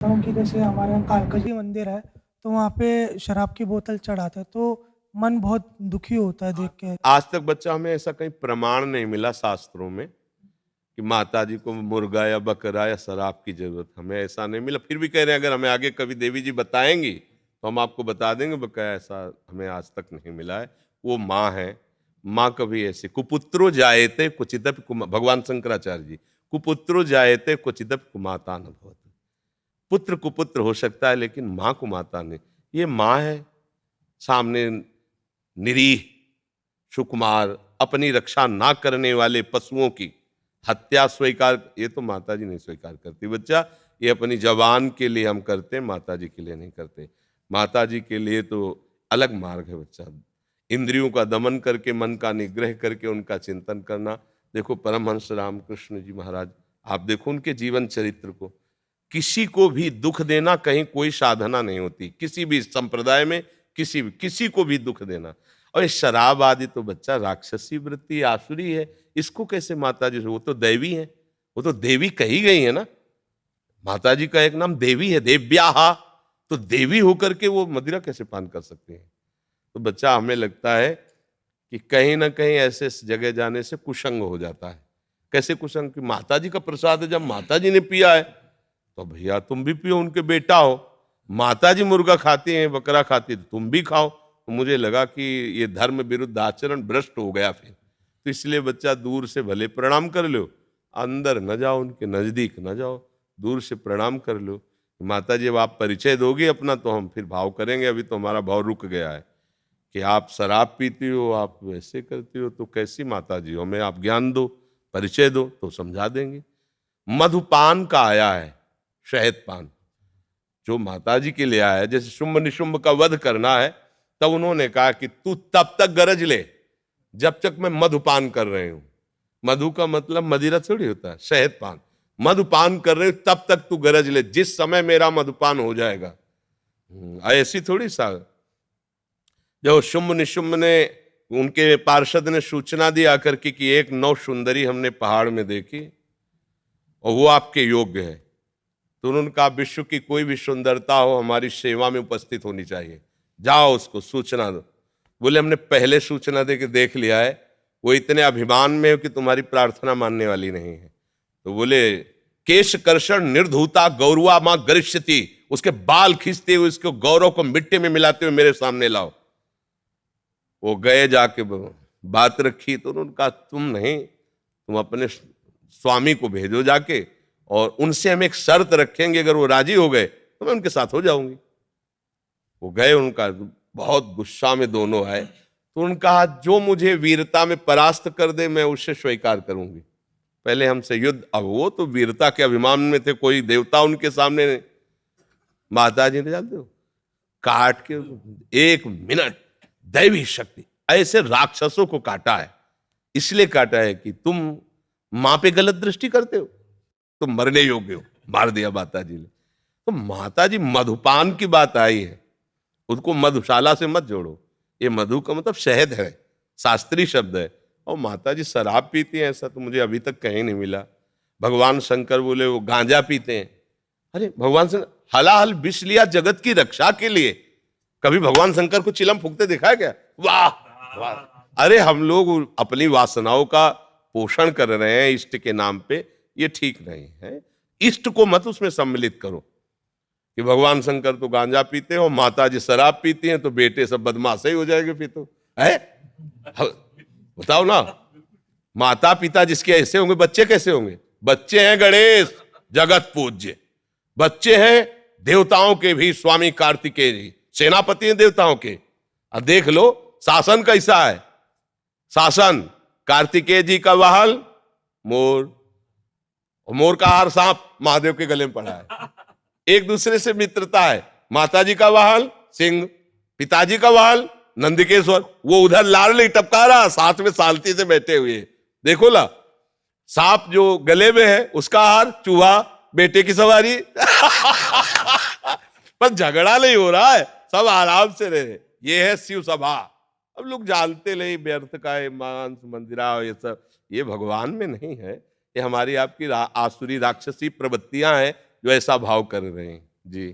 हूँ कि जैसे हमारे यहाँ कालका जी मंदिर है, तो वहाँ पे शराब की बोतल चढ़ाते हैं, तो मन बहुत दुखी होता है देख के। आज तक बच्चा हमें ऐसा कहीं प्रमाण नहीं मिला शास्त्रों में कि माता जी को मुर्गा या बकरा या शराब की जरूरत, हमें ऐसा नहीं मिला। फिर भी कह रहे हैं अगर हमें आगे कभी देवी जी बताएंगी तो हम आपको बता देंगे, बकाया ऐसा हमें आज तक नहीं मिला है। वो माँ है, माँ कभी ऐसे कुपुत्रो जायते क्वचिदपि भगवान शंकराचार्य जी, कुपुत्रो जायते क्वचिदपि कुमाता न भवति। पुत्र कुपुत्र हो सकता है लेकिन माँ कुमाता नहीं। ये माँ है, सामने निरीह सुकुमार अपनी रक्षा ना करने वाले पशुओं की हत्या स्वीकार, ये तो माता जी नहीं स्वीकार करती बच्चा। ये अपनी जवान के लिए हम करते हैं, माता जी के लिए नहीं करते। माता जी के लिए तो अलग मार्ग है बच्चा। इंद्रियों का दमन करके मन का निग्रह करके उनका चिंतन करना। देखो परमहंस रामकृष्ण जी महाराज, आप देखो उनके जीवन चरित्र को। किसी को भी दुख देना कहीं कोई साधना नहीं होती, किसी भी संप्रदाय में किसी को भी दुख देना। और ये शराब आदि तो बच्चा राक्षसी वृत्ति आसुरी है, इसको कैसे माता जी, वो तो दैवी है, वो तो देवी कही गई है ना। माता जी का एक नाम देवी है, देव्याहा, तो देवी होकर के वो मदिरा कैसे पान कर सकते हैं। तो बच्चा हमें लगता है कि कहीं ना कहीं ऐसे जगह जाने से कुसंग हो जाता है। कैसे कुसंग? कि माता जी का प्रसाद है, जब माता जी ने पिया है तो भैया तुम भी पियो, उनके बेटा हो। माता जी मुर्गा खाती हैं, बकरा खाती है, तो तुम भी खाओ। तो मुझे लगा कि ये धर्म विरुद्ध आचरण भ्रष्ट हो गया फिर। तो इसलिए बच्चा दूर से भले प्रणाम कर लो, अंदर न जाओ, उनके नजदीक न जाओ, दूर से प्रणाम कर लो। माता जी अब आप परिचय दोगे अपना तो हम फिर भाव करेंगे। अभी तो हमारा भाव रुक गया है कि आप शराब पीती हो, आप वैसे करती हो, तो कैसी माता जी हो? हमें आप ज्ञान दो, परिचय दो तो समझा देंगे। मधुपान का आया है, शहद पान जो माता जी के लिए आया है। जैसे शुंभ निशुंभ का वध करना है, तब उन्होंने कहा कि तू तब तक गरज ले जब तक मैं मधुपान कर रही हूं। मधु का मतलब मदिरा थोड़ी होता है, शहद पान। मधुपान कर रहे हो तब तक तू गरज ले, जिस समय मेरा मधुपान हो जाएगा। ऐसी थोड़ी सा। जब शुंभ निशुंभ ने, उनके पार्षद ने सूचना दी आकर के कि एक नौ सुंदरी हमने पहाड़ में देखी और वो आपके योग्य है, तो उन्होंने कहा विश्व की कोई भी सुंदरता हो हमारी सेवा में उपस्थित होनी चाहिए, जाओ उसको सूचना दो। बोले हमने पहले सूचना दे के देख लिया है, वो इतने अभिमान में हो कि तुम्हारी प्रार्थना मानने वाली नहीं है। तो बोले केश कर्षण निर्धूता गौरवा मां गरिष्यति, उसके बाल खींचते हुए उसको गौरव को मिट्टी में मिलाते हुए मेरे सामने लाओ। वो गए, जाके बात रखी, तो उन्होंने कहा तुम नहीं, तुम अपने स्वामी को भेजो जाके, और उनसे हम एक शर्त रखेंगे, अगर वो राजी हो गए तो मैं उनके साथ हो जाऊंगी। वो गए, उनका बहुत गुस्सा में दोनों आए, तो उन्होंने कहा जो मुझे वीरता में परास्त कर दे मैं उससे स्वीकार करूंगी, पहले हमसे युद्ध। अब वो तो वीरता के अभिमान में थे, कोई देवता उनके सामने नहीं। माता जी ने जानते हो काट के 1 मिनट दैवी शक्ति ऐसे राक्षसों को काटा है। इसलिए काटा है कि तुम मां पे गलत दृष्टि करते हो, तुम मरने योग्य हो, मार दिया माता जी ने। तो माता जी मधुपान की बात आई है, उसको मधुशाला से मत जोड़ो। ये मधु का मतलब शहद है, शास्त्रीय शब्द है। और माता जी शराब पीती हैं ऐसा तो मुझे अभी तक कहीं नहीं मिला। भगवान शंकर बोले वो गांजा पीते हैं। अरे भगवान शंकर हलाहल विष लिया जगत की रक्षा के लिए, कभी भगवान शंकर को चिलम फूकते देखा है क्या? वाह वाह। अरे हम लोग अपनी वासनाओं का पोषण कर रहे हैं इष्ट के नाम पे, ये ठीक नहीं है। इष्ट को मत उसमें सम्मिलित करो कि भगवान शंकर तो गांजा पीते हैं और माता जी शराब पीती हैं, तो बेटे सब बदमाश ही हो जाएंगे फिर तो है। बताओ ना, माता पिता जिसके ऐसे होंगे बच्चे कैसे होंगे? बच्चे हैं गणेश जगत पूज्य, बच्चे हैं देवताओं के भी स्वामी कार्तिकेय जी, सेनापति हैं देवताओं के। अब देख लो शासन कैसा है। शासन कार्तिकेय जी का वाहन मोर, और मोर का हार सांप महादेव के गले में पड़ा है। एक दूसरे से मित्रता है। माता जी का वाहन सिंह, पिताजी का वाहन नंदिकेश्वर, वो उधर लाल टपका रहा, साथ में सालती से बैठे हुए। देखो ला, सांप जो गले में है उसका हार चूहा, बेटे की सवारी। पर झगड़ा नहीं हो रहा है, सब आराम से रहे। ये है शिव सभा। अब लोग जानते नहीं व्यर्थ का है मांस मंदिरा, ये सब ये भगवान में नहीं है, ये हमारी आपकी आसुरी राक्षसी प्रवृत्तियां हैं जो ऐसा भाव कर रहे हैं। जी